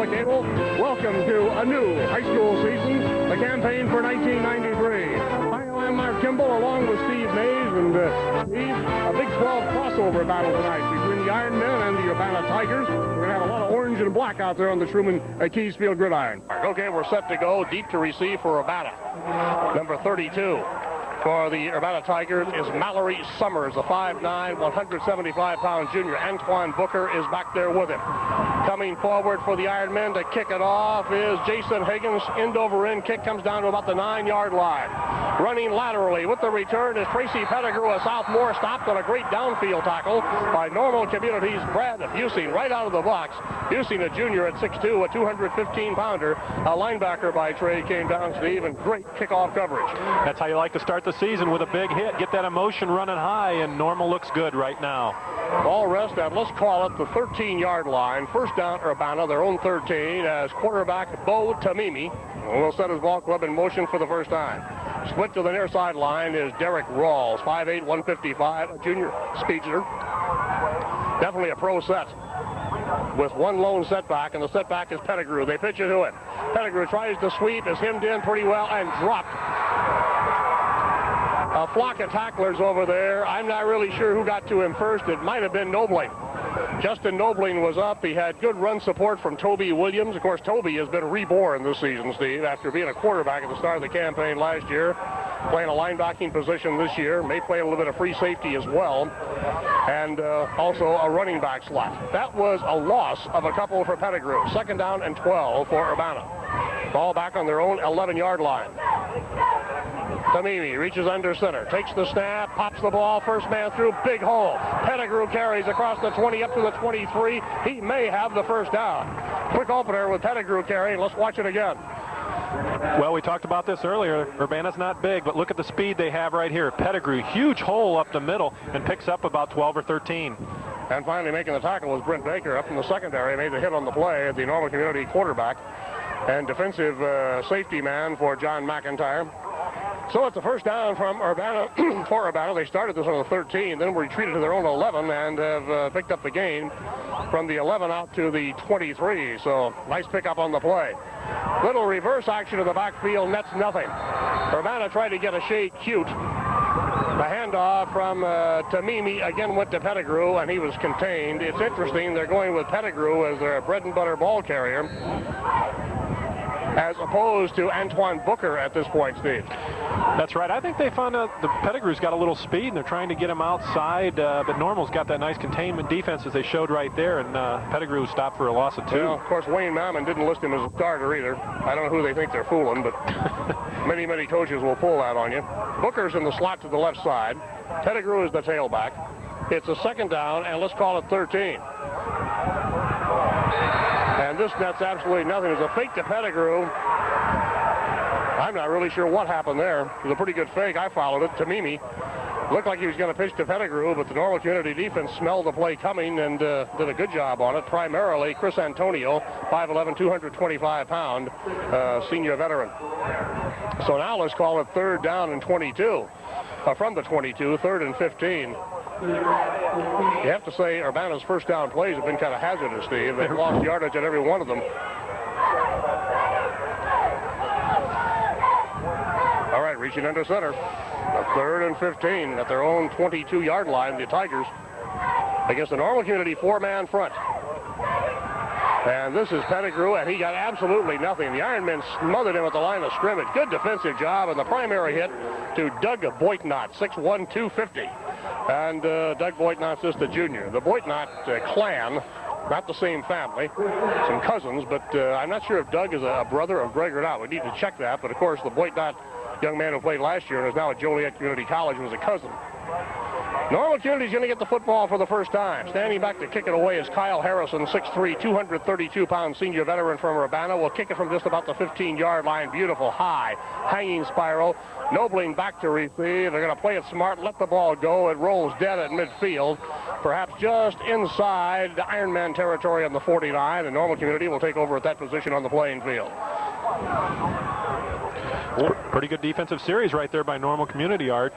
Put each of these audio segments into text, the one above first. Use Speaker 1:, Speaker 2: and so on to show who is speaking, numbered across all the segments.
Speaker 1: Cable. Welcome to a new high school season, the campaign for 1993. I'm Mark Kimball along with Steve Mays, and Steve, a Big 12 crossover battle tonight between the Ironmen and the Urbana Tigers. We're going to have a lot of orange and black out there on the Truman Keys Field gridiron. Okay, we're set to go. Deep to receive for Urbana. Number 32. For the Urbana Tigers is Mallory Summers, a 5'9", 175-pound junior. Antoine Booker is back there with him. Coming forward for the Ironmen to kick it off is Jason Higgins. End over end kick comes down to about the 9-yard line. Running laterally with the return is Tracy Pettigrew, a sophomore, stopped on a great downfield tackle by Normal Community's Brad Busing right out of the box. Busing, a junior at 6'2", a 215-pounder. A linebacker by Trey came down, Steve, and great kickoff coverage.
Speaker 2: That's how you like to start the season, with a big hit. Get that emotion running high, and Normal looks good right now.
Speaker 1: Ball rest at, let's call it, the 13-yard line. First down, Urbana, their own 13, as quarterback Bo Tamimi will set his ball club in motion for the first time. Split to the near sideline is Derek Rawls, 5'8", 155, a junior speedster. Definitely a pro set, with one lone setback, and the setback is Pettigrew. They pitch it to him. Pettigrew tries to sweep, is hemmed in pretty well, and dropped. A flock of tacklers over there. I'm not really sure who got to him first. It might have been Nobling. Justin Nobling was up. He had good run support from Toby Williams. Of course, Toby has been reborn this season, Steve, after being a quarterback at the start of the campaign last year, playing a linebacking position this year, may play a little bit of free safety as well, and also a running back slot. That was a loss of a couple for Pettigrew. Second down and 12 for Urbana. Ball back on their own 11-yard line. Tamimi reaches under center, takes the snap, pops the ball, first man through, big hole. Pettigrew carries across the 20 up to the 23. He may have the first down. Quick opener with Pettigrew carrying. Let's watch it again.
Speaker 2: Well, we talked about this earlier. Urbana's not big, but look at the speed they have right here. Pettigrew, huge hole up the middle, and picks up about 12 or 13.
Speaker 1: And finally making the tackle was Brent Baker up in the secondary. Made the hit on the play at the Normal Community quarterback and defensive safety man for John McIntyre. So it's a first down from Urbana for Urbana. They started this on the 13, then retreated to their own 11 and have picked up the gain from the 11 out to the 23. So nice pickup on the play. Little reverse action in the backfield, nets nothing. Urbana tried to get a shade cute. The handoff from Tamimi again went to Pettigrew, and he was contained. It's interesting, they're going with Pettigrew as their bread and butter ball carrier, as opposed to Antoine Booker at this point, Steve.
Speaker 2: That's right. I think they found out the Pettigrew's got a little speed, and they're trying to get him outside, but Normal's got that nice containment defense as they showed right there, and Pettigrew stopped for a loss of 2.
Speaker 1: Well, of course, Wayne Mammon didn't list him as a starter either. I don't know who they think they're fooling, but many, many coaches will pull that on you. Booker's in the slot to the left side. Pettigrew is the tailback. It's a second down, and let's call it 13. And this nets absolutely nothing. It's a fake to Pettigrew. I'm not really sure what happened there. It was a pretty good fake. I followed it. Tamimi looked like he was going to pitch to Pettigrew, but the Normal Community defense smelled the play coming and did a good job on it. Primarily Chris Antonio, 5'11", 225-pound senior veteran. So now let's call it third down and 22. From the 22, third and 15. You have to say Urbana's first down plays have been kind of hazardous, Steve. They've lost yardage at every one of them. All right, reaching under center. A third and 15 at their own 22-yard line, the Tigers, against the Normal Community 4-man front. And this is Pettigrew, and he got absolutely nothing. The Ironmen smothered him at the line of scrimmage. Good defensive job, and the primary hit to Doug Boitnott, 6'1", 250. And Doug Boitnott's just a junior. The Boitnott clan, not the same family, some cousins, but I'm not sure if Doug is a brother of Greg or not. We need to check that, but of course the Boitnott young man who played last year and is now at Joliet Community College was a cousin. Normal Community's going to get the football for the first time. Standing back to kick it away is Kyle Harrison, 6'3", 232-pound senior veteran from Urbana. Will kick it from just about the 15-yard line. Beautiful high, hanging spiral. Nobling back to receive. They're going to play it smart, let the ball go. It rolls dead at midfield, perhaps just inside the Ironman territory on the 49. And Normal Community will take over at that position on the playing field.
Speaker 2: Pretty good defensive series right there by Normal Community, Art.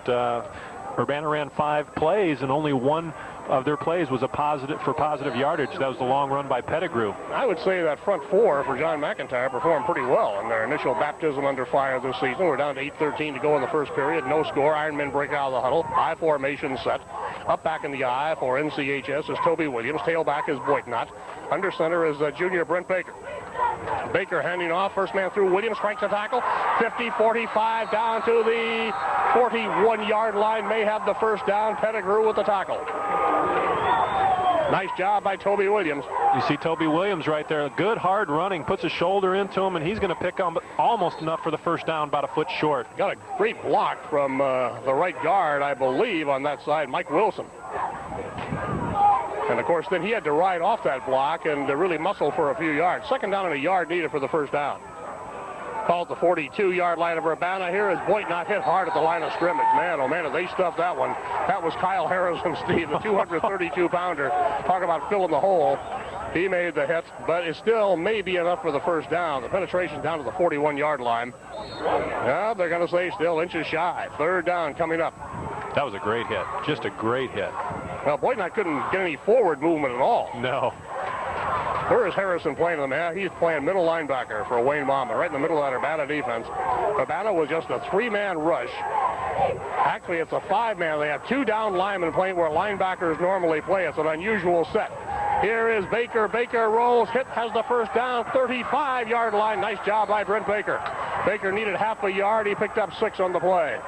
Speaker 2: Urbana ran 5 plays and only one of their plays was positive yardage. That was the long run by Pettigrew.
Speaker 1: I would say that front four for John McIntyre performed pretty well in their initial baptism under fire this season. We're down to 8:13 to go in the first period. No score. Ironmen break out of the huddle. I formation set. Up back in the I for NCHS is Toby Williams. Tailback is Boitnott. Under center is junior Brent Baker. Baker handing off. First man through. Williams strikes a tackle. 50, 45 down to the 41-yard line. May have the first down. Pettigrew with the tackle. Nice job by Toby Williams.
Speaker 2: You see Toby Williams right there. Good hard running. Puts a shoulder into him, and he's going to pick on almost enough for the first down, about a foot short.
Speaker 1: Got a great block from the right guard, I believe, on that side, Mike Wilson. And, of course, then he had to ride off that block and really muscle for a few yards. Second down and a yard needed for the first down. Called the 42-yard line of Urbana. Here is Boitnott hit hard at the line of scrimmage. Man, oh, man, they stuffed that one. That was Kyle Harrison, Steve, the 232-pounder. Talk about filling the hole. He made the hit, but it still may be enough for the first down. The penetration down to the 41-yard line. Yeah, they're going to say still inches shy. Third down coming up.
Speaker 2: That was a great hit. Just a great hit.
Speaker 1: Well, Boitnott couldn't get any forward movement at all.
Speaker 2: No.
Speaker 1: Where is Harrison playing them? Yeah, he's playing middle linebacker for Wayne Bauman, right in the middle of that Urbana defense. Urbana was just a three-man rush. Actually, it's a five-man. They have two down linemen playing where linebackers normally play. It's an unusual set. Here is Baker. Baker rolls, has the first down, 35-yard line. Nice job by Brent Baker. Baker needed half a yard. He picked up 6 on the play.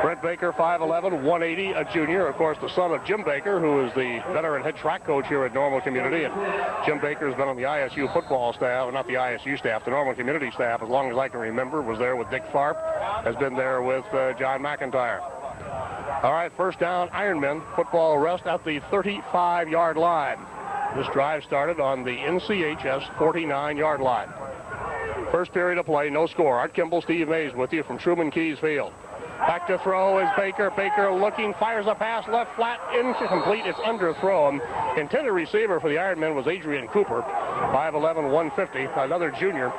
Speaker 1: Brent Baker, 5'11", 180, a junior. Of course, the son of Jim Baker, who is the veteran head track coach here at Normal Community. And Jim Baker's been on the ISU football staff, not the ISU staff, the Normal Community staff, as long as I can remember. Was there with Dick Tharp, has been there with John McIntyre. All right, first down, Ironmen. Football rest at the 35-yard line. This drive started on the NCHS 49-yard line. First period of play, no score. Art Kimball, Steve Mays with you from Truman Keys Field. Back to throw is Baker. Baker looking, fires a pass, left flat, incomplete. It's underthrown. Intended receiver for the Ironmen was Adrian Cooper, 5'11", 150, another junior.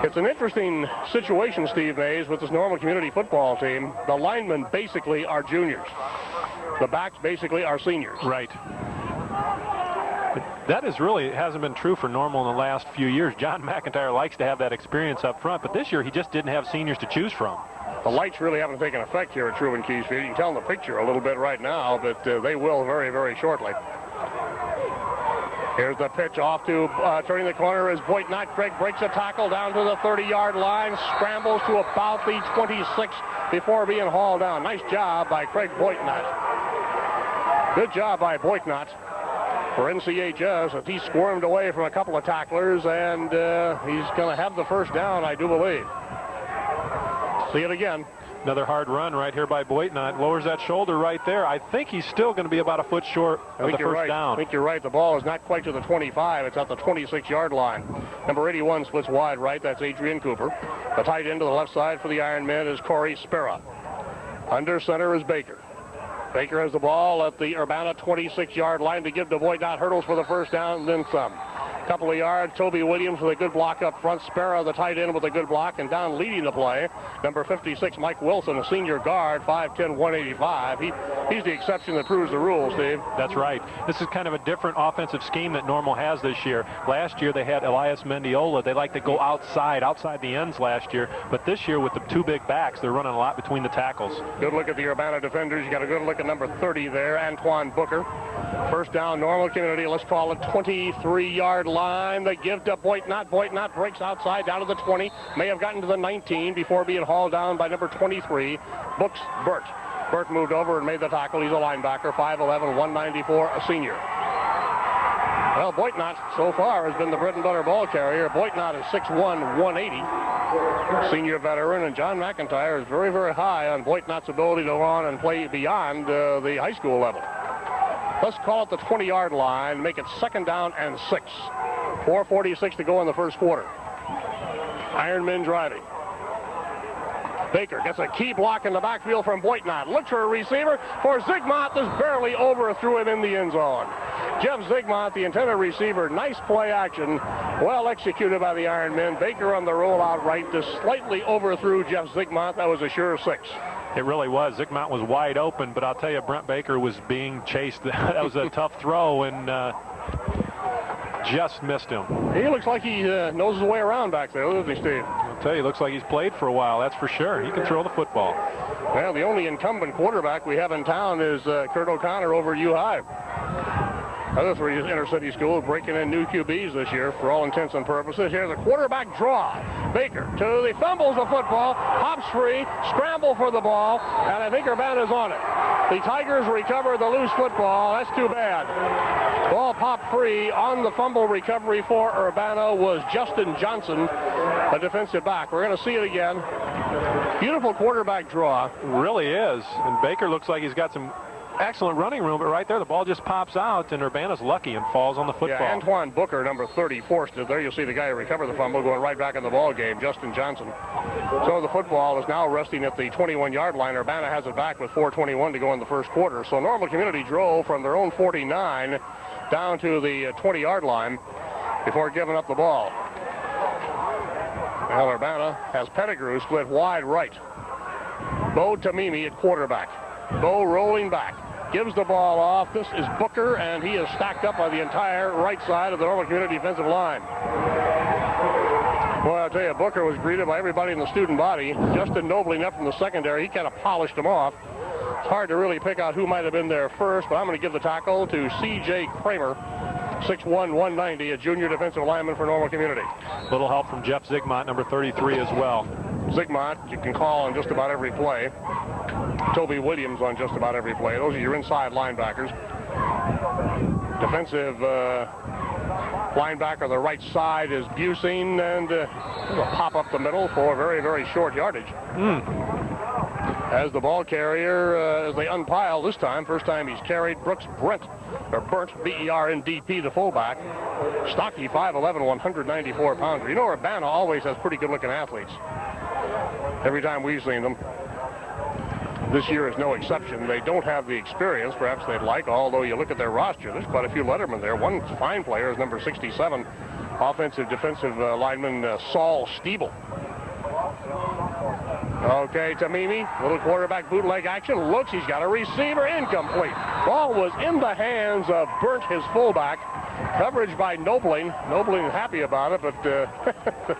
Speaker 1: It's an interesting situation, Steve Mays, with this Normal Community football team. The linemen basically are juniors. The backs basically are seniors.
Speaker 2: Right. That is really, it hasn't been true for Normal in the last few years. John McIntyre likes to have that experience up front, but this year he just didn't have seniors to choose from.
Speaker 1: The lights really haven't taken effect here at Truman Keys Field. You can tell in the picture a little bit right now, but they will very, very shortly. Here's the pitch off to turning the corner is Boitnott. Craig breaks a tackle down to the 30-yard line, scrambles to about the 26 before being hauled down. Nice job by Craig Boitnott. Good job by Boitnott for NCHS as he squirmed away from a couple of tacklers, and he's going to have the first down, I do believe. See it again.
Speaker 2: Another hard run right here by Boitnott. Lowers that shoulder right there. I think he's still going to be about a foot short of the first down.
Speaker 1: I think you're right. The ball is not quite to the 25. It's at the 26-yard line. Number 81 splits wide right. That's Adrian Cooper. The tight end to the left side for the Ironmen is Corey Spera. Under center is Baker. Baker has the ball at the Urbana 26-yard line to give to Boitnott. Hurdles for the first down and then some. Couple of yards. Toby Williams with a good block up front. Spera, the tight end, with a good block. And down leading the play, number 56, Mike Wilson, a senior guard, 5'10", 185. He's the exception that proves the rule, Steve.
Speaker 2: That's right. This is kind of a different offensive scheme that Normal has this year. Last year they had Elias Mendiola. They like to go outside the ends last year. But this year with the two big backs, they're running a lot between the tackles.
Speaker 1: Good look at the Urbana defenders. You got a good look at number 30 there, Antoine Booker. First down, Normal Community. Let's call it 23-yard line. They give to Boitnott. Boitnott breaks outside down to the 20. May have gotten to the 19 before being hauled down by number 23, Brooks Burt. Burt moved over and made the tackle. He's a linebacker, 5'11", 194, a senior. Well, Boitnott so far has been the bread and butter ball carrier. Boitnott is 6'1", 180, senior veteran, and John McIntyre is very, very high on Boitnott's ability to go on and play beyond the high school level. Let's call it the 20-yard line, make it second down and 6. 4:46 to go in the first quarter. Ironmen driving. Baker gets a key block in the backfield from Boitnott. Looks for a receiver for Zygmunt. Just barely overthrew him in the end zone. Jeff Zygmunt, the intended receiver. Nice play action. Well executed by the Ironmen. Baker on the rollout right. Just slightly overthrew Jeff Zygmunt. That was a sure 6.
Speaker 2: It really was. Zygmunt was wide open, but I'll tell you, Brent Baker was being chased. That was a tough throw, and just missed him.
Speaker 1: He looks like he knows his way around back there, doesn't he, Steve?
Speaker 2: I'll tell you, looks like he's played for a while, that's for sure. He can throw the football.
Speaker 1: Well, the only incumbent quarterback we have in town is Kurt O'Connor over at U-High. Other three inner-city schools breaking in new QBs this year for all intents and purposes. Here's a quarterback draw. Baker to the fumbles the football, hops free, scramble for the ball, and I think Urbana's on it. The Tigers recover the loose football. That's too bad. Ball popped free. On the fumble recovery for Urbana was Justin Johnson, a defensive back. We're going to see it again. Beautiful quarterback draw.
Speaker 2: Really is. And Baker looks like he's got some excellent running room, but right there the ball just pops out, and Urbana's lucky and falls on the football.
Speaker 1: Yeah, Antoine Booker, number 30, forced it. There you'll see the guy who recovered the fumble going right back in the ball game, Justin Johnson. So the football is now resting at the 21-yard line. Urbana has it back with 4:21 to go in the first quarter. So Normal Community drove from their own 49 down to the 20-yard line before giving up the ball. Well, Urbana has Pettigrew split wide right. Bo Tamimi at quarterback. Bo rolling back. Gives the ball off. This is Booker, and he is stacked up on the entire right side of the Normal Community defensive line. Boy, I'll tell you, Booker was greeted by everybody in the student body. Justin Nobling up from the secondary. He kind of polished him off. It's hard to really pick out who might have been there first, but I'm going to give the tackle to C.J. Kramer, 6'1", 190, a junior defensive lineman for Normal Community.
Speaker 2: Little help from Jeff Zygmunt, number 33 as well.
Speaker 1: Zygmunt, you can call on just about every play. Toby Williams on just about every play. Those are your inside linebackers. Defensive linebacker, the right side is Busing, and a pop up the middle for very, very short yardage. As the ball carrier, as they unpile this time, first time he's carried, Brooks Burnt, B-E-R-N-D-P, the fullback. Stocky, 5'11", 194 pounder. You know, Urbana always has pretty good-looking athletes. Every time we've seen them. This year is no exception. They don't have the experience perhaps they'd like, although you look at their roster, there's quite a few lettermen there. One fine player is number 67, offensive defensive lineman Saul Stiebel. Okay, Tamimi, little quarterback bootleg action. Looks, he's got a receiver, incomplete. Ball was in the hands of Burnt, his fullback. Coverage by Nobling. Nobling happy about it, but the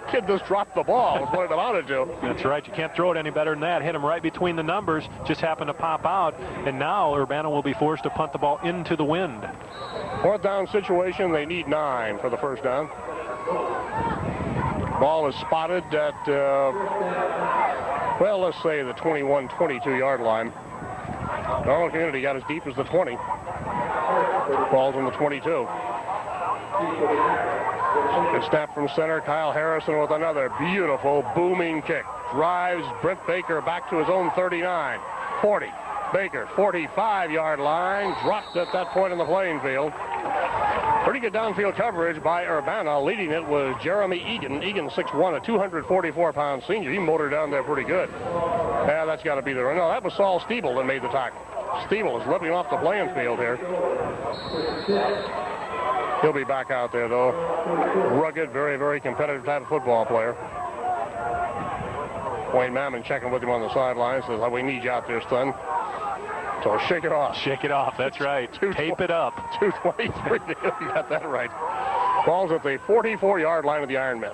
Speaker 1: kid just dropped the ball. That's what it amounted to.
Speaker 2: That's right. You can't throw it any better than that. Hit him right between the numbers. Just happened to pop out. And now Urbana will be forced to punt the ball into the wind.
Speaker 1: Fourth down situation. They need 9 for the first down. Ball is spotted at, well, let's say the 21, 22-yard line. Normal Community got as deep as the 20. Ball's on the 22. Good snap from center. Kyle Harrison with another beautiful booming kick. Drives Brent Baker back to his own 39. 40. Baker, 45-yard line. Dropped at that point in the playing field. Pretty good downfield coverage by Urbana. Leading it was Jeremy Egan. Egan, 6'1", a 244-pound senior. He motored down there pretty good. Yeah, that's got to be there. No, that was Saul Stiebel that made the tackle. Stiebel is limping off the playing field here. He'll be back out there, though. Rugged, very, very competitive type of football player. Wayne Mammon checking with him on the sideline. Says, we need you out there, son. So shake it off.
Speaker 2: Shake it off, that's right. Tape it up.
Speaker 1: 223, you got that right. Ball's at the 44-yard line of the Ironmen.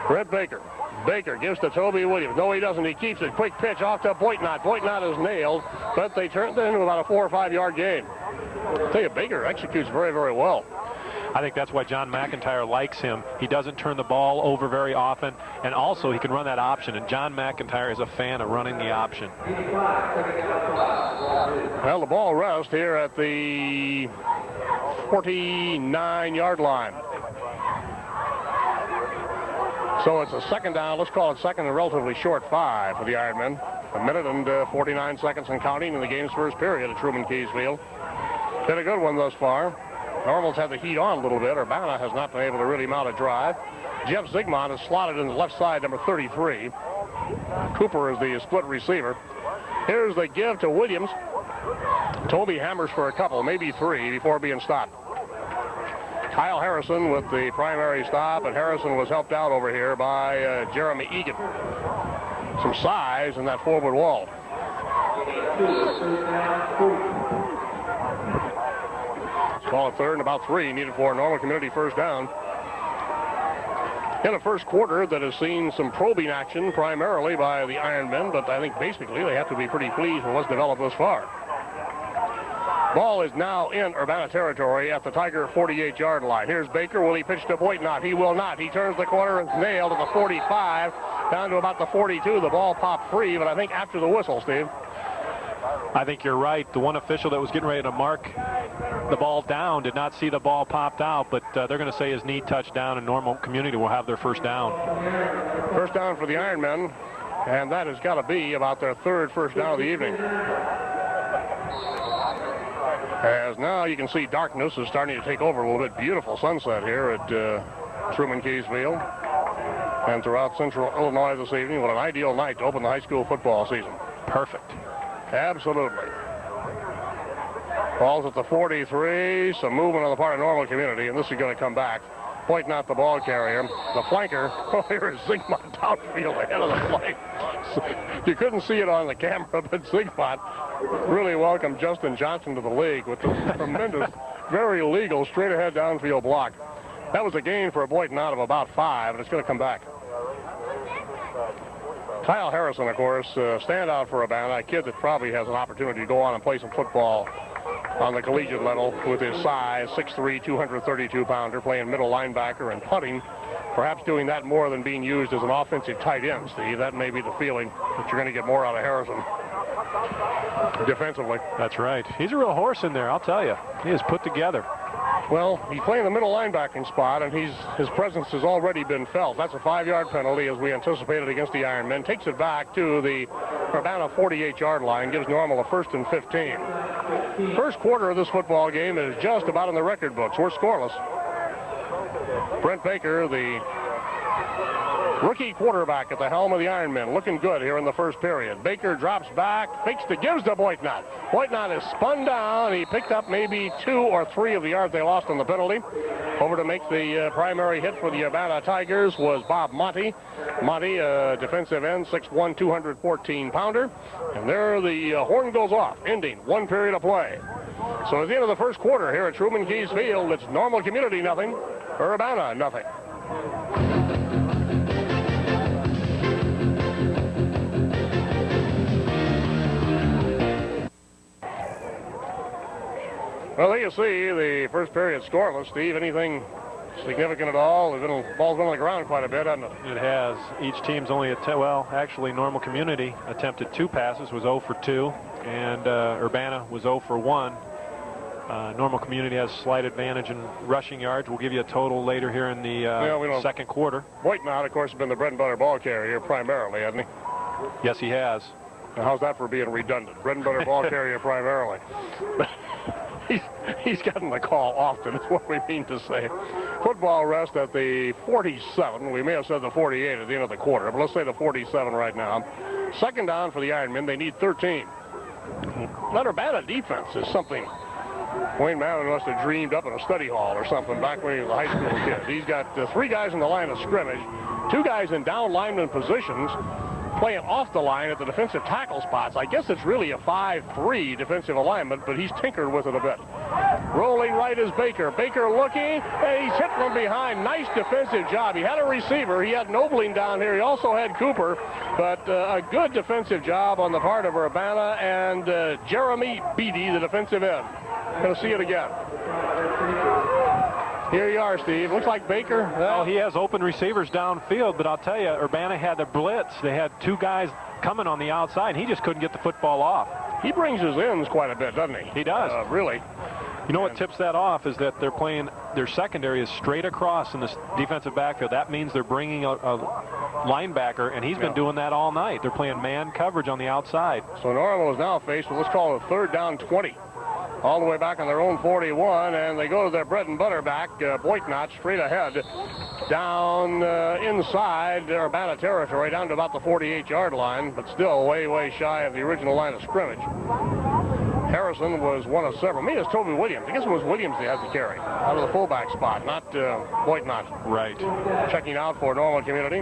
Speaker 1: Brent Baker. Baker gives to Toby Williams. No, he doesn't. He keeps it. Quick pitch off to Boitnott. Boitnott is nailed, but they turned it into about a 4 or 5 yard gain. I'll tell you, Baker executes very, very well.
Speaker 2: I think that's why John McIntyre likes him. He doesn't turn the ball over very often, and also he can run that option, and John McIntyre is a fan of running the option.
Speaker 1: Well, the ball rests here at the 49-yard line. So it's a second down. Let's call it second and relatively short 5 for the Ironmen. 1 minute and 49 seconds and counting in the game's first period at Truman Keys Field. Been a good one thus far. Normals have the heat on a little bit. Urbana has not been able to really mount a drive. Jeff Zygmunt is slotted in the left side, number 33. Cooper is the split receiver. Here's the give to Williams. Toby hammers for a couple, maybe 3, before being stopped. Kyle Harrison with the primary stop, and Harrison was helped out over here by Jeremy Egan. some size in that forward wall. Let's call it third and about 3 needed for a Normal Community first down. In a first quarter that has seen some probing action primarily by the Ironmen, but I think basically they have to be pretty pleased with what's developed thus far. Ball is now in Urbana territory at the Tiger 48-yard line. Here's Baker. Will he pitch to Boitnott? He will not. He turns the corner and nailed at the 45 down to about the 42. The ball popped free, but I think after the whistle, Steve.
Speaker 2: I think you're right. The one official that was getting ready to mark the ball down did not see the ball popped out, but they're going to say his knee touched down, and Normal Community will have their first down.
Speaker 1: First down for the Ironmen, and that has got to be about their third first down of the evening. As now you can see darkness is starting to take over a little bit. Beautiful sunset here at Truman Keys Field and throughout central Illinois this evening. What an ideal night to open the high school football season.
Speaker 2: Perfect.
Speaker 1: Absolutely. Ball's at the 43. Some movement on the part of Normal Community, and this is going to come back. Boitnott the ball carrier. The flanker. Oh, here is Zygmunt downfield ahead of the flank. You couldn't see it on the camera, but Zygmunt really welcomed Justin Johnson to the league with a tremendous, very legal, straight-ahead downfield block. That was a gain for a Boitnott of about 5, and it's going to come back. Kyle Harrison, of course, standout for Urbana, a kid that probably has an opportunity to go on and play some football on the collegiate level with his size, 6'3", 232-pounder, playing middle linebacker and punting. Perhaps doing that more than being used as an offensive tight end, Steve. That may be the feeling that you're going to get more out of Harrison defensively.
Speaker 2: That's right. He's a real horse in there, I'll tell you. He is put together.
Speaker 1: Well, he's playing the middle linebacking spot, and his presence has already been felt. That's a 5-yard penalty, as we anticipated against the Ironmen. Takes it back to the Urbana 48-yard line, gives Normal a 1st and 15. First quarter of this football game is just about in the record books. We're scoreless. Brent Baker, the rookie quarterback at the helm of the Ironmen, looking good here in the first period. Baker drops back, fakes to gives to Boitnott. Boitnott is spun down. He picked up maybe 2 or 3 of the yards they lost on the penalty. Over to make the primary hit for the Urbana Tigers was Bob Monty. Monty, defensive end, 6'1", 214-pounder. And there the horn goes off, ending 1 period of play. So at the end of the first quarter here at Truman Keys Field, it's Normal Community nothing, Urbana nothing. Well, there you see the first period scoreless. Steve, anything significant at all? The ball's been on the ground quite a bit, hasn't it?
Speaker 2: It has. Each team's only actually Normal Community attempted 2 passes, was 0 for 2, and Urbana was 0 for 1. Normal Community has slight advantage in rushing yards. We'll give you a total later here in the second quarter.
Speaker 1: Boitnott, of course, has been the bread and butter ball carrier primarily, hasn't he?
Speaker 2: Yes, he has.
Speaker 1: Now, how's that for being redundant? Bread and butter ball carrier primarily. He's gotten the call often, is what we mean to say. Football rest at the 47. We may have said the 48 at the end of the quarter, but let's say the 47 right now. Second down for the Ironmen. They need 13. That Urbana defense is something Wayne Madden must have dreamed up in a study hall or something back when he was a high school kid. He's got 3 guys in the line of scrimmage, 2 guys in down lineman positions, playing off the line at the defensive tackle spots. I guess it's really a 5-3 defensive alignment, but he's tinkered with it a bit. Rolling right is Baker. Baker looking, and he's hit from behind. Nice defensive job. He had a receiver. He had Nobling down here. He also had Cooper, but a good defensive job on the part of Urbana and Jeremy Beatty, the defensive end. Going to see it again. Here you are, Steve. Looks like Baker.
Speaker 2: Well, he has open receivers downfield, but I'll tell you, Urbana had the blitz. They had 2 guys coming on the outside, and he just couldn't get the football off.
Speaker 1: He brings his ends quite a bit, doesn't he?
Speaker 2: He does.
Speaker 1: Really.
Speaker 2: You know what tips that off is that they're playing, their secondary is straight across in this defensive backfield. That means they're bringing a linebacker, and he's been doing that all night. They're playing man coverage on the outside.
Speaker 1: So Normal is now faced with, let's call it a 3rd down 20. All the way back on their own 41, and they go to their bread and butter back. Boitnott straight ahead, down inside Urbana territory, down to about the 48-yard line, but still way, way shy of the original line of scrimmage. Harrison was one of several. Maybe it's Toby Williams. I guess it was Williams that had the carry out of the fullback spot, not Boitnott.
Speaker 2: Right.
Speaker 1: Checking out for Normal Community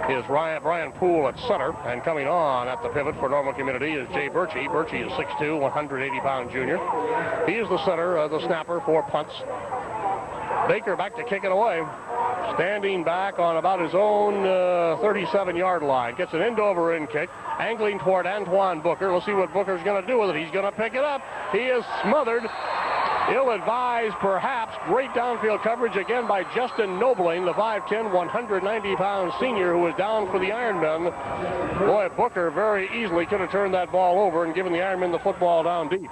Speaker 1: is Brian Poole at center, and coming on at the pivot for Normal Community is Jay Birchie. Birchie is 6'2", 180-pound junior. He is the center, the snapper for punts. Baker back to kick it away. Standing back on about his own 37-yard line. Gets an end-over-end kick, angling toward Antoine Booker. Let's see what Booker's going to do with it. He's going to pick it up. He is smothered. Ill-advised, perhaps. Great downfield coverage again by Justin Nobling, the 5'10", 190-pound senior who was down for the Ironmen. Boy, Booker very easily could have turned that ball over and given the Ironmen the football down deep.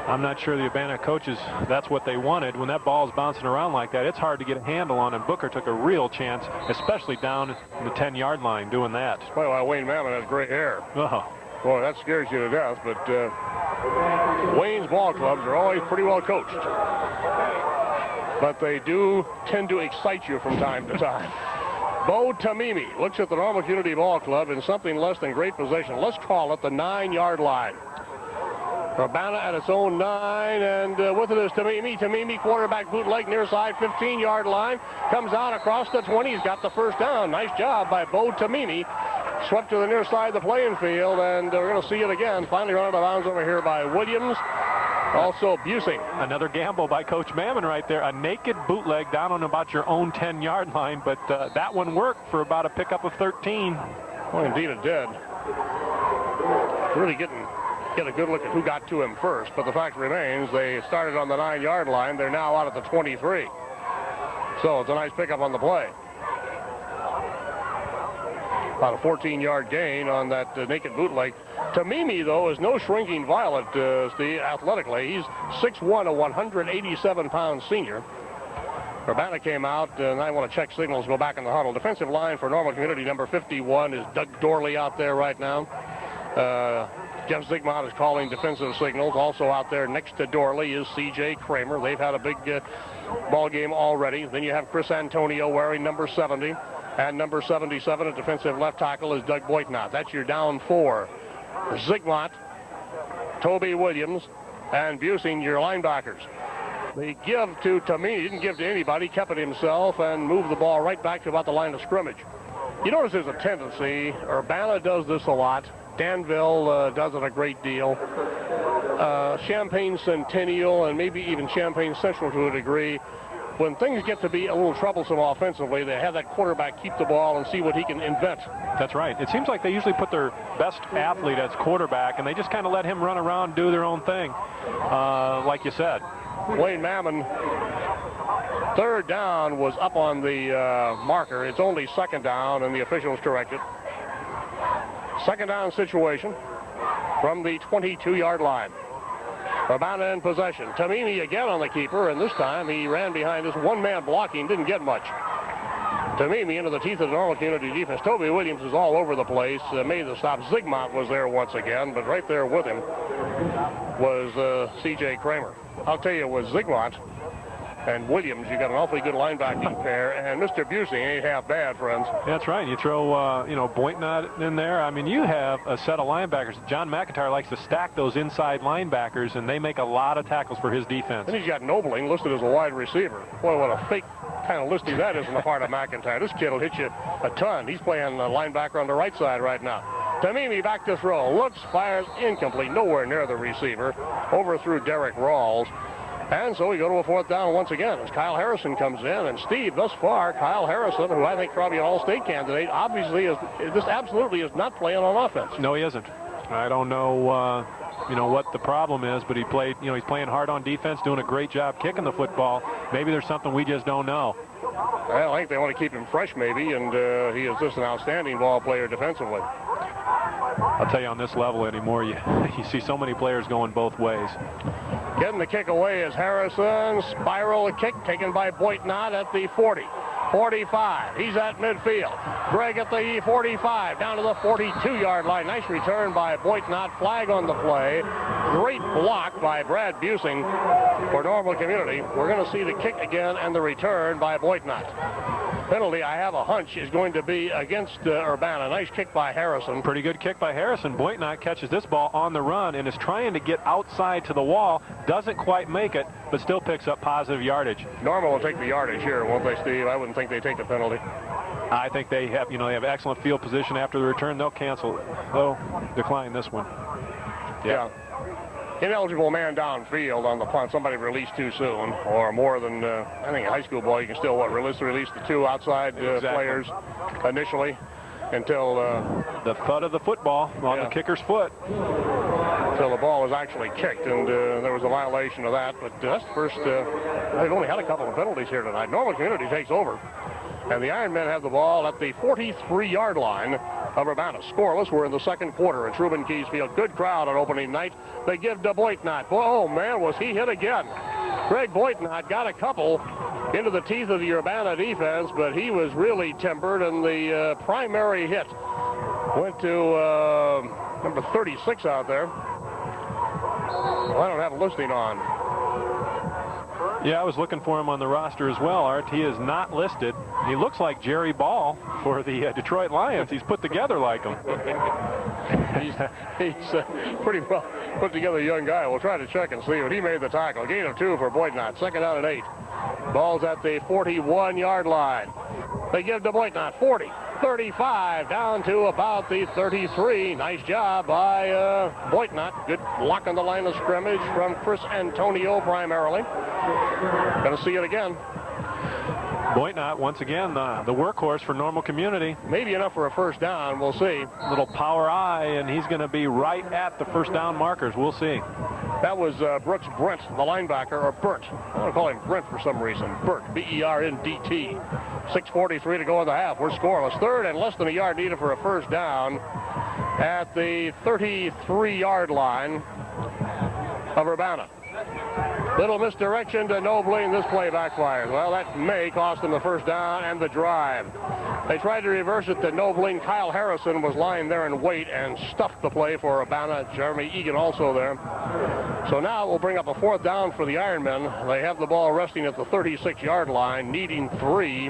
Speaker 2: I'm not sure the Urbana coaches, that's what they wanted. When that ball is bouncing around like that, it's hard to get a handle on, and Booker took a real chance, especially down the 10-yard line doing that.
Speaker 1: That's probably why Wayne Mammon has gray hair.
Speaker 2: Oh.
Speaker 1: Boy, that scares you to death, but Wayne's ball clubs are always pretty well coached. But they do tend to excite you from time to time. Bo Tamimi looks at the Normal Community Ball Club in something less than great possession. Let's call it the 9-yard line. Urbana at its own 9, and with it is Tamimi. Tamimi, quarterback bootleg near side, 15-yard line. Comes out across the 20. He's got the first down. Nice job by Bo Tamimi. Swept to the near side of the playing field, and we're going to see it again. Finally run out of bounds over here by Williams. Also Busing.
Speaker 2: Another gamble by Coach Mammon right there. A naked bootleg down on about your own 10-yard line, but that one worked for about a pickup of 13.
Speaker 1: Well, indeed it did. Really get a good look at who got to him first, but the fact remains they started on the 9-yard line. They're now out at the 23. So it's a nice pickup on the play. About a 14-yard gain on that naked bootleg. Tamimi, though, is no shrinking violet, Steve, athletically. He's 6'1", a 187-pound senior. Urbana came out, and I want to check signals, go back in the huddle. Defensive line for Normal Community, number 51, is Doug Dorley out there right now. Jeff Zigmont is calling defensive signals. Also out there next to Dorley is C.J. Kramer. They've had a big ball game already. Then you have Chris Antonio wearing number 70. And number 77 at defensive left tackle is Doug Boitnott. That's your down 4. Zigmont, Toby Williams, and Busing, your linebackers. They give to Tamimi. He didn't give to anybody. Kept it himself and moved the ball right back to about the line of scrimmage. You notice there's a tendency. Urbana does this a lot. Danville does it a great deal. Champaign Centennial and maybe even Champaign Central to a degree. When things get to be a little troublesome offensively, they have that quarterback keep the ball and see what he can invent.
Speaker 2: That's right. It seems like they usually put their best athlete as quarterback, and they just kind of let him run around, do their own thing, like you said.
Speaker 1: Wayne Mammon, third down was up on the marker. It's only second down, and the officials correct it. Second down situation from the 22-yard line. Urbana in possession. Tamimi again on the keeper, and this time he ran behind this one-man blocking, didn't get much. Tamimi into the teeth of the Normal Community defense. Toby Williams is all over the place, made the stop. Zigmont was there once again, but right there with him was C.J. Kramer. I'll tell you, with Zigmont and Williams, you got an awfully good linebacking pair, and Mr. Busey ain't half bad, friends.
Speaker 2: That's right. You throw, Boitnott in there. I mean, you have a set of linebackers. John McIntyre likes to stack those inside linebackers, and they make a lot of tackles for his defense.
Speaker 1: And he's got Nobling listed as a wide receiver. Boy, what a fake kind of listing that is on the part of McIntyre. This kid will hit you a ton. He's playing linebacker on the right side right now. Tamimi back to throw. Looks, fires, incomplete. Nowhere near the receiver. Overthrew Derek Rawls. And so we go to a fourth down once again as Kyle Harrison comes in. And Steve, thus far, Kyle Harrison, who I think probably an all-state candidate, obviously absolutely is not playing on offense.
Speaker 2: No, he isn't. I don't know, what the problem is, but he played, he's playing hard on defense, doing a great job kicking the football. Maybe there's something we just don't know.
Speaker 1: Well, I think they want to keep him fresh, maybe, and he is just an outstanding ball player defensively.
Speaker 2: I'll tell you, on this level anymore, you see so many players going both ways.
Speaker 1: Getting the kick away is Harrison. Spiral kick taken by Boitnott at the 40. 45. He's at midfield. Greg at the 45. Down to the 42-yard line. Nice return by Boitnott. Flag on the play. Great block by Brad Busing for Normal Community. We're going to see the kick again and the return by Boitnott. Penalty, I have a hunch, is going to be against Urbana. Nice kick by Harrison.
Speaker 2: Pretty good kick by Harrison. Boitnott catches this ball on the run and is trying to get outside to the wall. Doesn't quite make it, but still picks up positive yardage.
Speaker 1: Normal will take the yardage here, won't they, Steve? I wouldn't think they take the penalty.
Speaker 2: I think they have, they have excellent field position after the return. They'll cancel it. They'll decline this one.
Speaker 1: Yeah. Ineligible man downfield on the punt. Somebody released too soon, or more than, I think in high school ball you can still, release the two outside players initially until...
Speaker 2: the thud of the football on the kicker's foot.
Speaker 1: Until the ball was actually kicked, and there was a violation of that. But that's the first... they've only had a couple of penalties here tonight. Normal Community takes over. And the Ironmen have the ball at the 43-yard line of Urbana. Scoreless. We're in the second quarter at Truman Keys Field. Good crowd on opening night. They give to Boitnott. Oh, man, was he hit again. Greg Boitnott got a couple into the teeth of the Urbana defense, but he was really timbered, and the primary hit went to number 36 out there. Well, I don't have a listing on.
Speaker 2: Yeah, I was looking for him on the roster as well, Art. He is not listed. He looks like Jerry Ball for the Detroit Lions. He's put together like him.
Speaker 1: he's pretty well put together young guy. We'll try to check and see, but he made the tackle. Gain of 2 for Boitnott. Second down and 8. Ball's at the 41-yard line. They give to Boitnott. 40, 35, down to about the 33. Nice job by Boitnott. Good block on the line of scrimmage from Chris Antonio primarily. Going to see it again.
Speaker 2: Boitnott, once again, the workhorse for Normal Community.
Speaker 1: Maybe enough for a first down. We'll see.
Speaker 2: Little power eye, and he's going to be right at the first down markers. We'll see.
Speaker 1: That was Brooks Brent, the linebacker, or Burt. I want to call him Brent for some reason. Burt, B-E-R-N-D-T. 6:43 to go in the half. We're scoreless. Third and less than a yard needed for a first down at the 33-yard line of Urbana. Little misdirection to Nobling. This play backfires. Well, that may cost them the first down and the drive. They tried to reverse it to Nobling. Kyle Harrison was lying there in wait and stuffed the play for Urbana. Jeremy Egan also there. So now we'll bring up a fourth down for the Ironmen. They have the ball resting at the 36-yard line, needing 3.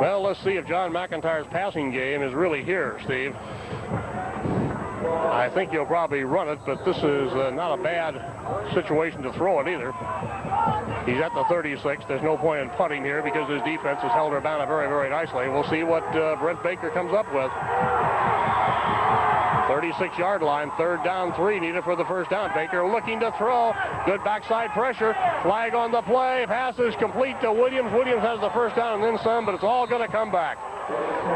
Speaker 1: Well, let's see if John McIntyre's passing game is really here, Steve. I think he'll probably run it, but this is not a bad situation to throw it either. He's at the 36. There's no point in punting here because his defense has held Urbana very, very nicely. We'll see what Brent Baker comes up with. 36-yard line, third down, 3 needed for the first down. Baker looking to throw. Good backside pressure. Flag on the play. Pass is complete to Williams. Williams has the first down and then some, but it's all going to come back.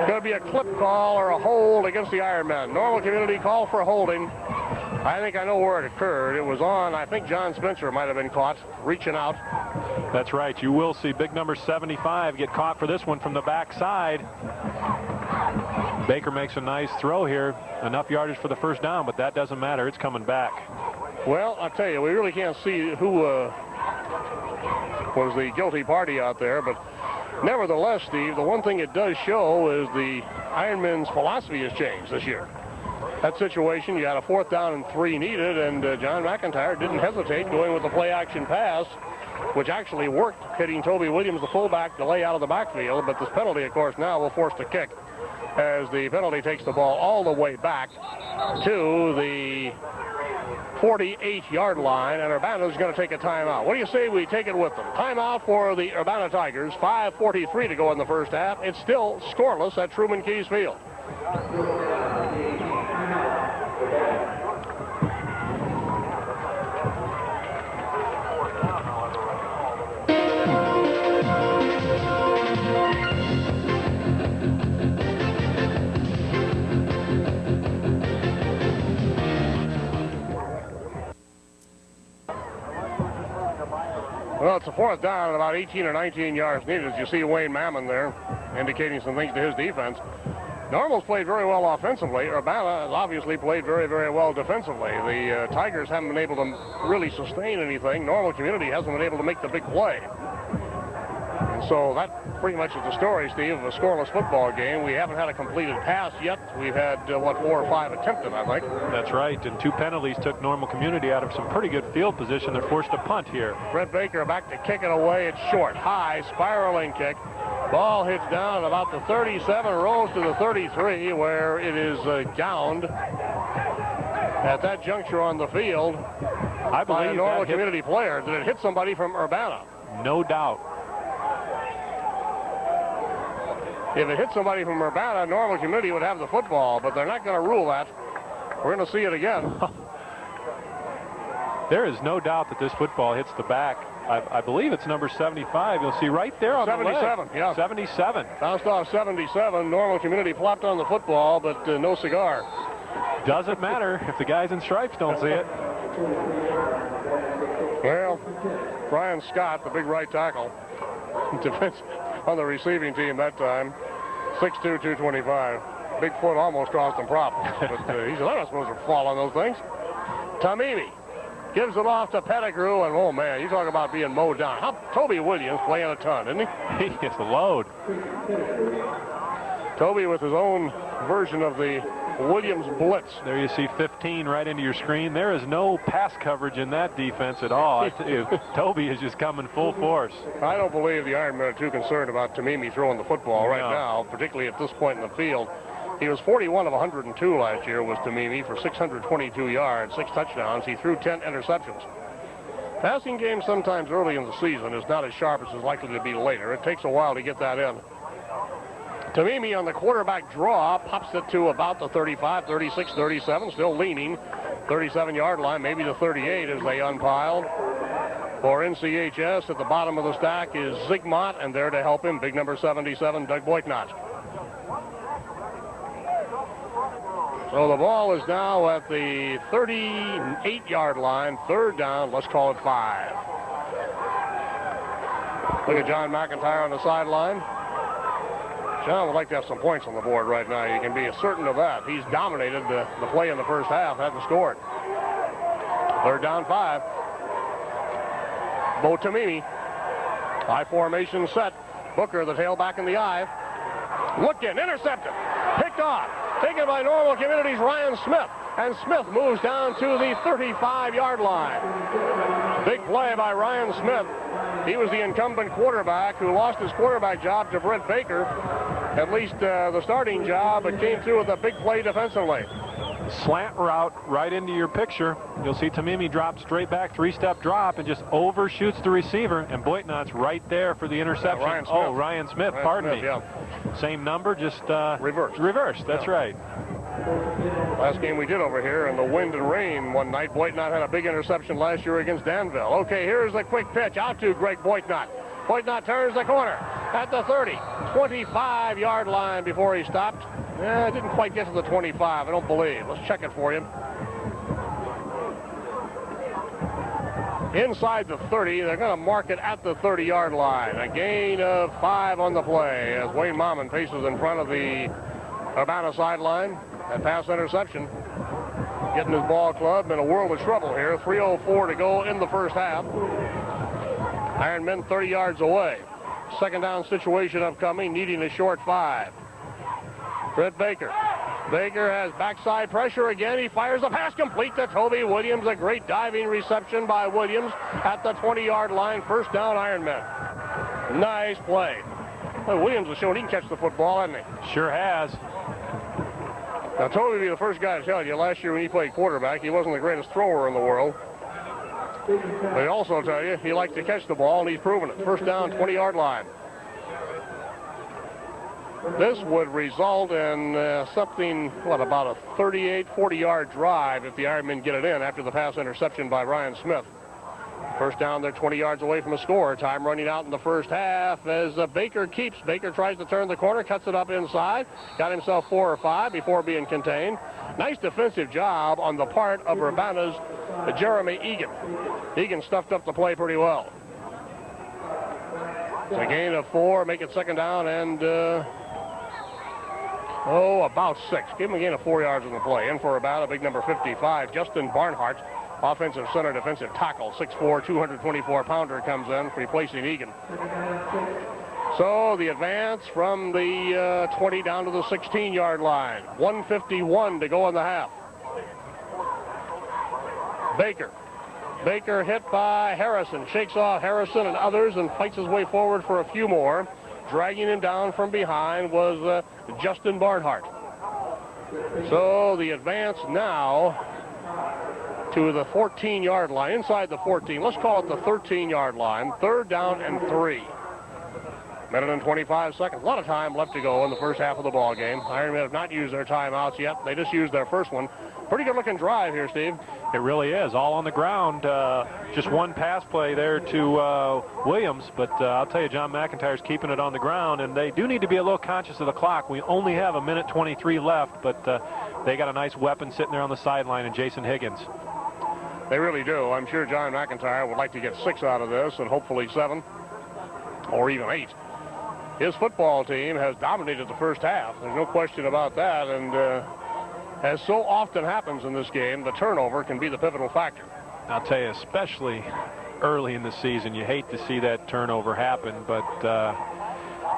Speaker 1: Going to be a clip call or a hold against the Ironmen. Normal Community call for holding. I think I know where it occurred. It was on, I think John Spencer might have been caught reaching out.
Speaker 2: That's right. You will see big number 75 get caught for this one from the backside. Baker makes a nice throw here. Enough yardage for the first down, but that doesn't matter. It's coming back.
Speaker 1: Well, I'll tell you, we really can't see who was the guilty party out there, but nevertheless, Steve, the one thing it does show is the Ironmen's philosophy has changed this year. That situation, you had a fourth down and 3 needed, and John McIntyre didn't hesitate going with the play-action pass, which actually worked, hitting Toby Williams, the fullback, to lay out of the backfield. But this penalty, of course, now will force the kick, as the penalty takes the ball all the way back to the 48-yard line, and Urbana's going to take a timeout. What do you say we take it with them? Timeout for the Urbana Tigers. 5:43 to go in the first half. It's still scoreless at Truman Keys Field. Well, it's a fourth down and about 18 or 19 yards needed. As you see Wayne Mammon there indicating some things to his defense. Normal's played very well offensively. Urbana has obviously played very, very well defensively. The Tigers haven't been able to really sustain anything. Normal Community hasn't been able to make the big play. And so that pretty much is the story, Steve, of a scoreless football game. We haven't had a completed pass yet. We've had, 4 or 5 attempted, I think.
Speaker 2: That's right, and 2 penalties took Normal Community out of some pretty good field position. They're forced to punt here.
Speaker 1: Brett Baker back to kick it away. It's short, high, spiraling kick. Ball hits down at about the 37, rolls to the 33, where it is gowned at that juncture on the field
Speaker 2: I
Speaker 1: by a
Speaker 2: believe
Speaker 1: Normal
Speaker 2: that hit,
Speaker 1: Community player. Did it hit somebody from Urbana?
Speaker 2: no doubt.
Speaker 1: If it hit somebody from Urbana, Normal Community would have the football, but they're not going to rule that. We're going to see it again.
Speaker 2: There is no doubt that this football hits the back. I believe it's number 75. You'll see right there on
Speaker 1: 77,
Speaker 2: the leg.
Speaker 1: yeah.
Speaker 2: 77.
Speaker 1: Bounced off 77. Normal Community plopped on the football, but no cigar.
Speaker 2: Doesn't matter if the guys in stripes don't see it.
Speaker 1: Well, Brian Scott, the big right tackle, defense on the receiving team that time, 6'2", 225. Big foot almost cost him props, but he said, I'm not supposed to fall on those things. Tamimi gives it off to Pettigrew, and oh man, you talk about being mowed down. Toby Williams playing a ton, isn't he?
Speaker 2: He gets a load.
Speaker 1: Toby with his own version of the Williams blitz.
Speaker 2: There you see 15 right into your screen. There is no pass coverage in that defense at all. I tell you, Toby is just coming full force.
Speaker 1: I don't believe the Ironmen are too concerned about Tamimi throwing the football right now, particularly at this point in the field. He was 41 of 102 last year, was Tamimi, for 622 yards, 6 touchdowns. He threw 10 interceptions. Passing game sometimes early in the season is not as sharp as it's likely to be later. It takes a while to get that in. Tamimi on the quarterback draw pops it to about the 35, 36, 37, still leaning. 37-yard line, maybe the 38 as they unpiled. For NCHS at the bottom of the stack is Zigmont, and there to help him, big number 77, Doug Boitnott. So the ball is now at the 38-yard line, 3rd down, let's call it 5. Look at John McIntyre on the sideline. John would like to have some points on the board right now. You can be certain of that. He's dominated the play in the first half, hasn't scored. 3rd down, 5. Bo Tamimi. High formation set. Booker, the tailback in the eye. Looking, intercepted. Picked off. Taken by Normal Community's Ryan Smith. And Smith moves down to the 35-yard line. Big play by Ryan Smith. He was the incumbent quarterback who lost his quarterback job to Brett Baker. At least the starting job, but came through with a big play defensively.
Speaker 2: Slant route right into your picture. You'll see Tamimi drop straight back, 3-step drop, and just overshoots the receiver. And Boitnott's right there for the interception.
Speaker 1: Ryan Smith.
Speaker 2: Ryan Smith, pardon me.
Speaker 1: Yeah.
Speaker 2: Same number, just
Speaker 1: reversed.
Speaker 2: Reversed, that's right.
Speaker 1: Last game we did over here in the wind and rain one night, Boitnott had a big interception last year against Danville. Okay, here's a quick pitch out to Greg Boitnott. Boitnott turns the corner at the 30, 25-yard line before he stopped. Didn't quite get to the 25, I don't believe. Let's check it for you. Inside the 30, they're going to mark it at the 30-yard line. A gain of 5 on the play as Wayne Momon faces in front of the Urbana sideline. That pass interception getting his ball club in a world of trouble here. 3:04 to go in the first half. Ironmen 30 yards away. 2nd down situation upcoming, needing a short 5. Brett Baker. Baker has backside pressure again. He fires a pass complete to Toby Williams. A great diving reception by Williams at the 20-yard line. 1st down, Ironmen. Nice play. Well, Williams has shown he can catch the football, hasn't he?
Speaker 2: Sure has.
Speaker 1: Now, Toby will be the first guy to tell you, last year when he played quarterback, he wasn't the greatest thrower in the world. But he also tell you, he likes to catch the ball, and he's proven it. 1st down, 20-yard line. This would result in something, about a 38, 40-yard drive if the Ironmen get it in after the pass interception by Ryan Smith. 1st down, they're 20 yards away from a score. Time running out in the first half as Baker keeps. Baker tries to turn the corner, cuts it up inside. Got himself 4 or 5 before being contained. Nice defensive job on the part of Urbana's Jeremy Egan. Egan stuffed up the play pretty well. It's a gain of 4, make it 2nd down and, about 6. Give him a gain of 4 yards on the play. In for Urbana, big number 55, Justin Barnhart. Offensive center, defensive tackle, 6'4", 224-pounder comes in, replacing Egan. So the advance from the 20 down to the 16-yard line. 1:51 to go in the half. Baker hit by Harrison. Shakes off Harrison and others and fights his way forward for a few more. Dragging him down from behind was Justin Barnhart. So the advance now to the 14-yard line, inside the 14. Let's call it the 13-yard line. 3rd down and 3. Minute and 25 seconds. A lot of time left to go in the first half of the ball game. Ironmen have not used their timeouts yet. They just used their first one. Pretty good-looking drive here, Steve.
Speaker 2: It really is. All on the ground. Just one pass play there to Williams. But I'll tell you, John McIntyre's keeping it on the ground. And they do need to be a little conscious of the clock. We only have a minute 23 left. But they got a nice weapon sitting there on the sideline in Jason Higgins.
Speaker 1: They really do. I'm sure John McIntyre would like to get 6 out of this and hopefully 7 or even 8. His football team has dominated the first half. There's no question about that. And as so often happens in this game, the turnover can be the pivotal factor.
Speaker 2: I'll tell you, especially early in the season, you hate to see that turnover happen. But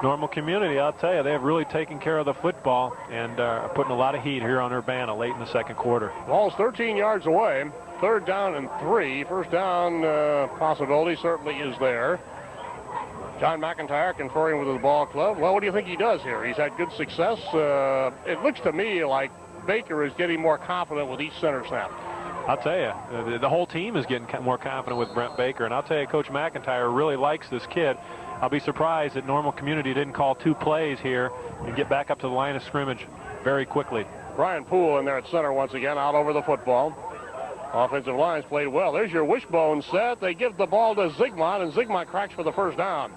Speaker 2: Normal Community, I'll tell you, they have really taken care of the football and are putting a lot of heat here on Urbana late in the second quarter.
Speaker 1: Ball's 13 yards away. 3rd down and 3. First down possibility certainly is there. John McIntyre conferring with his ball club. Well, what do you think he does here? He's had good success. It looks to me like Baker is getting more confident with each center snap.
Speaker 2: I'll tell you, the whole team is getting more confident with Brent Baker. And I'll tell you, Coach McIntyre really likes this kid. I'll be surprised that Normal Community didn't call 2 plays here and get back up to the line of scrimmage very quickly.
Speaker 1: Brian Poole in there at center once again, out over the football. Offensive line's played well. There's your wishbone set. They give the ball to Zigmont, and Zigmont cracks for the first down.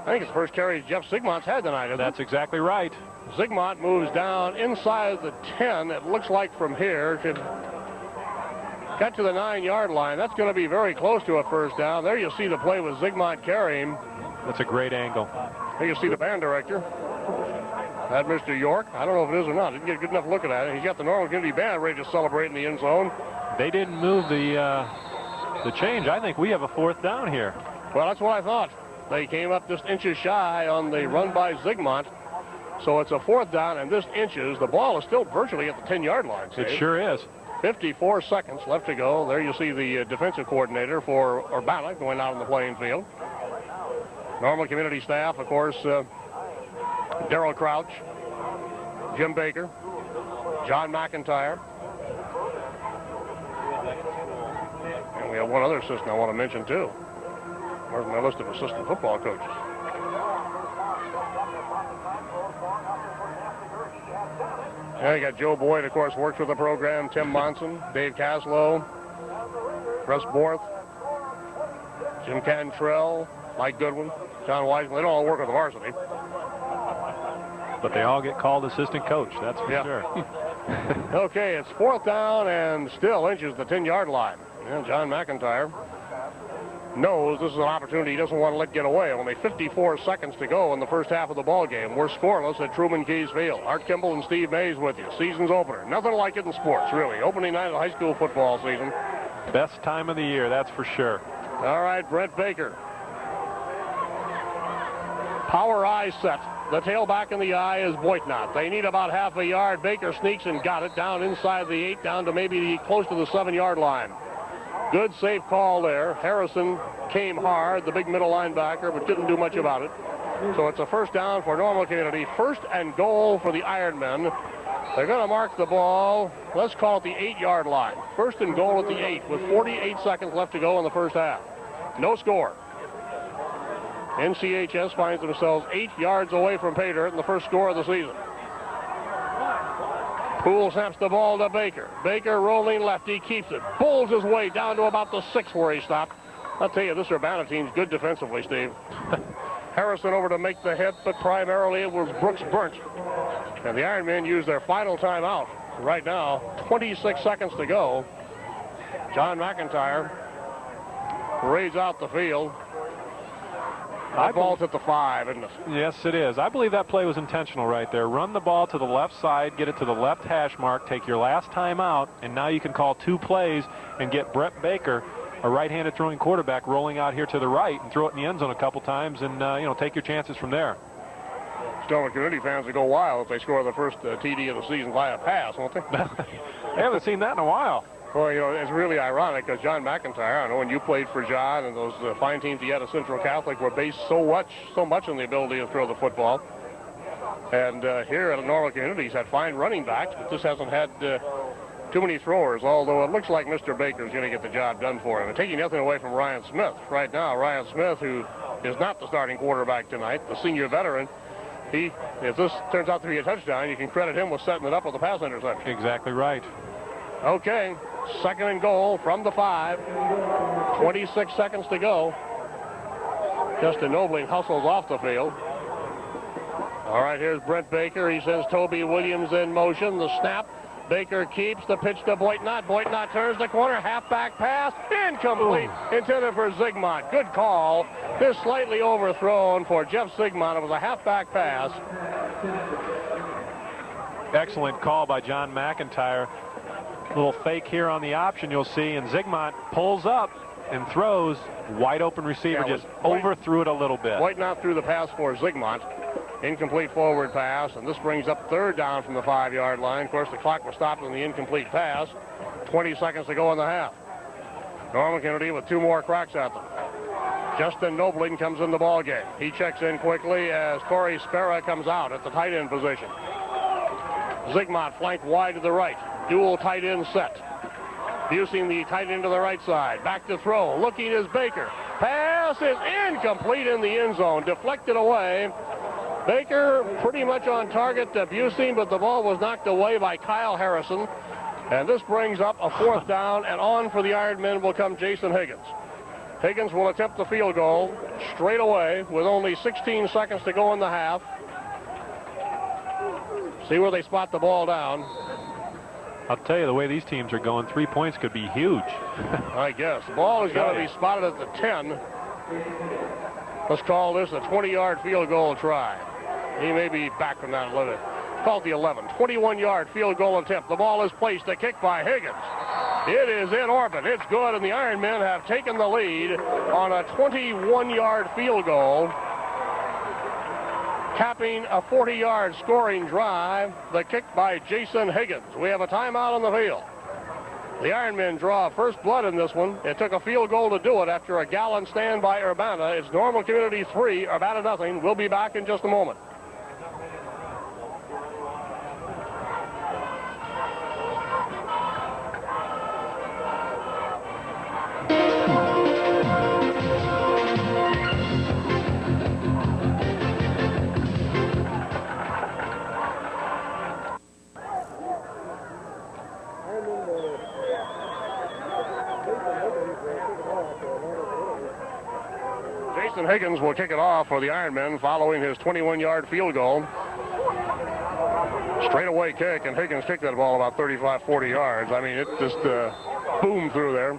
Speaker 1: I think it's the first carry Jeff Zigmont's had tonight, isn't it?
Speaker 2: That's exactly right.
Speaker 1: Zigmont moves down inside the 10, it looks like from here. Should get to the 9-yard line. That's going to be very close to a first down. There you see the play with Zigmont carrying.
Speaker 2: That's a great angle.
Speaker 1: There you see the band director. That Mr. York. I don't know if it is or not. Didn't get a good enough look at it. He's got the Normal Community band ready to celebrate in the end zone.
Speaker 2: They didn't move the change. I think we have a 4th down here.
Speaker 1: Well, that's what I thought. They came up just inches shy on the run by Zigmont. So it's a 4th down and just inches. The ball is still virtually at the 10-yard line.
Speaker 2: It sure is.
Speaker 1: 54 seconds left to go. There you see the defensive coordinator for Urbana going out on the playing field. Normal Community staff, of course, Darrell Crouch, Jim Baker, John McIntyre. And we have one other assistant I want to mention, too. Where's my list of assistant football coaches? Yeah, you got Joe Boyd, of course, works with the program. Tim Monson, Dave Caslow, Russ Borth, Jim Cantrell, Mike Goodwin, John Wiseman. They don't all work with the varsity.
Speaker 2: But they all get called assistant coach, that's for sure.
Speaker 1: Okay, it's 4th down and still inches the 10-yard line. And John McIntyre knows this is an opportunity he doesn't want to let get away. Only 54 seconds to go in the first half of the ball game. We're scoreless at Truman Keys Field. Art Kimball and Steve Mays with you. Season's opener. Nothing like it in sports, really. Opening night of the high school football season.
Speaker 2: Best time of the year, that's for sure.
Speaker 1: All right, Brent Baker. Power eye set. The tailback in the eye is Boitnott. They need about half a yard. Baker sneaks and got it down inside the 8, down to maybe close to the 7-yard line. Good safe call there. Harrison came hard, the big middle linebacker, but didn't do much about it. So it's a first down for Normal Community. 1st and goal for the Ironmen. They're going to mark the ball, let's call it the 8-yard line. 1st and goal at the 8 with 48 seconds left to go in the first half. No score. NCHS finds themselves 8 yards away from pay dirt in the first score of the season. Poole snaps the ball to Baker. Baker rolling left. He keeps it. Pulls his way down to about the 6 where he stopped. I'll tell you, this Urbana team's good defensively, Steve. Harrison over to make the hit, but primarily it was Brooks Burnt. And the Ironmen use their final timeout. Right now, 26 seconds to go. John McIntyre parades out the field. That ball's at the 5, isn't it?
Speaker 2: Yes, it is. I believe that play was intentional right there. Run the ball to the left side, get it to the left hash mark, take your last time out, and now you can call 2 plays and get Brett Baker, a right-handed throwing quarterback, rolling out here to the right and throw it in the end zone a couple times and, take your chances from there.
Speaker 1: Normal Community fans will go wild if they score the first TD of the season by a pass, won't they?
Speaker 2: I haven't seen that in a while.
Speaker 1: Well, you know, it's really ironic because John McIntyre, I know when you played for John and those fine teams he had at Central Catholic were based so much on the ability to throw the football. And here at Normal Community, he's had fine running backs, but just hasn't had too many throwers, although it looks like Mr. Baker's going to get the job done for him. And taking nothing away from Ryan Smith. Right now, Ryan Smith, who is not the starting quarterback tonight, the senior veteran, if this turns out to be a touchdown, you can credit him with setting it up with a pass interception.
Speaker 2: Exactly right.
Speaker 1: Okay, 2nd and goal from the 5. 26 seconds to go. Justin Nobling hustles off the field. All right, here's Brent Baker. He sends Toby Williams in motion. The snap. Baker keeps the pitch to Boitnott. Boitnott turns the corner. Halfback pass. Incomplete. Ooh. Intended for Zigmont. Good call. This slightly overthrown for Jeff Zigmont. It was a halfback pass.
Speaker 2: Excellent call by John McIntyre. Little fake here on the option you'll see, and Zigmont pulls up and throws. Wide open receiver, just overthrew it a little bit.
Speaker 1: Boitnott threw the pass for Zigmont. Incomplete forward pass, and this brings up 3rd down from the 5-yard line. Of course, the clock was stopped on the incomplete pass. 20 seconds to go in the half. Normal Community with 2 more cracks at them. Justin Nobling comes in the ball game. He checks in quickly as Corey Spera comes out at the tight end position. Zigmont flanked wide to the right. Dual tight end set. Busing the tight end to the right side. Back to throw. Looking is Baker. Pass is incomplete in the end zone. Deflected away. Baker pretty much on target to Busing, but the ball was knocked away by Kyle Harrison. And this brings up a 4th down, and on for the Ironmen will come Jason Higgins. Higgins will attempt the field goal straight away with only 16 seconds to go in the half. See where they spot the ball down.
Speaker 2: I'll tell you, the way these teams are going, 3 points could be huge.
Speaker 1: I guess. The ball is going to be spotted at the 10. Let's call this a 20-yard field goal try. He may be back from that a little bit. Call it the 11. 21-yard field goal attempt. The ball is placed. A kick by Higgins. It is in orbit. It's good, and the Ironmen have taken the lead on a 21-yard field goal, capping a 40-yard scoring drive. The kick by Jason Higgins. We have a timeout on the field. The Ironmen draw first blood in this one. It took a field goal to do it after a gallant stand by Urbana. It's Normal Community 3, Urbana nothing. We'll be back in just a moment. Higgins will kick it off for the Ironmen following his 21-yard field goal. Straightaway kick, and Higgins kicked that ball about 35, 40 yards. I mean, it just boomed through there.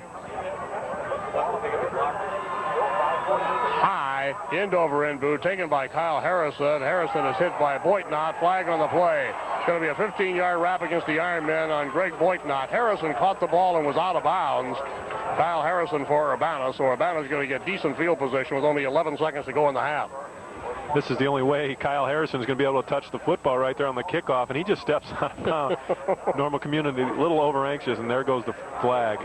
Speaker 1: High, end-over-end boot taken by Kyle Harrison. Harrison is hit by Boitnott. Flag on the play. It's going to be a 15-yard wrap against the Ironmen on Greg Boitnott. Harrison caught the ball and was out of bounds. Kyle Harrison for Urbana, so Urbana's going to get decent field position with only 11 seconds to go in the half.
Speaker 2: This is the only way Kyle Harrison is going to be able to touch the football right there on the kickoff, and he just steps on Normal Community, a little over anxious, and there goes the flag.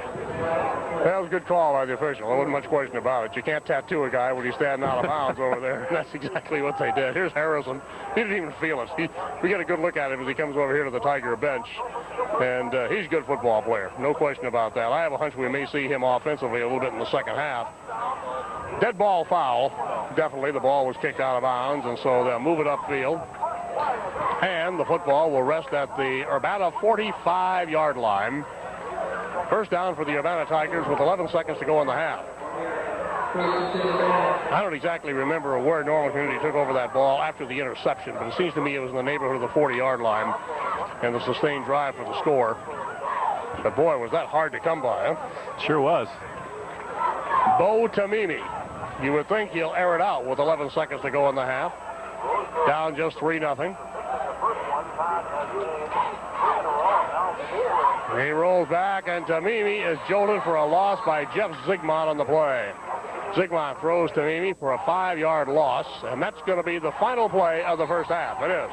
Speaker 1: That was a good call by the official. There wasn't much question about it. You can't tattoo a guy when he's standing out of bounds over there. That's exactly what they did. Here's Harrison. He didn't even feel it. We get a good look at him as he comes over here to the Tiger bench, and he's a good football player. No question about that. I have a hunch we may see him offensively a little bit in the second half. Dead ball foul. Definitely the ball was kicked out of bounds, and so they'll move it upfield. And the football will rest at the Urbana 45-yard line. First down for the Urbana Tigers with 11 seconds to go in the half. I don't exactly remember where Normal Community took over that ball after the interception, but it seems to me it was in the neighborhood of the 40-yard line and the sustained drive for the score. But boy, was that hard to come by, huh?
Speaker 2: Sure was.
Speaker 1: Bo Tamimi. You would think he'll air it out with 11 seconds to go in the half. Down just 3-0. He rolls back, and Tamimi is jolted for a loss by Jeff Zigmont on the play. Zygmunt throws to Mimi for a 5-yard loss, and that's going to be the final play of the first half. It is.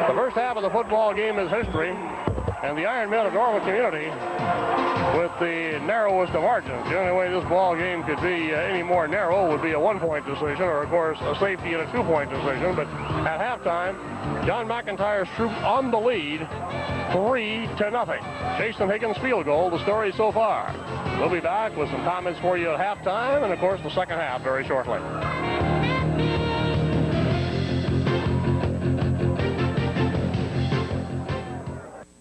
Speaker 1: The first half of the football game is history, and the Ironmen of Normal Community with the narrowest of margins. The only way this ball game could be any more narrow would be a 1-point decision, or of course a safety and a 2-point decision. But at halftime, John McIntyre's troop on the lead, 3-0. Jason Higgins' field goal, the story so far. We'll be back with some comments for you at halftime, and of course the second half very shortly.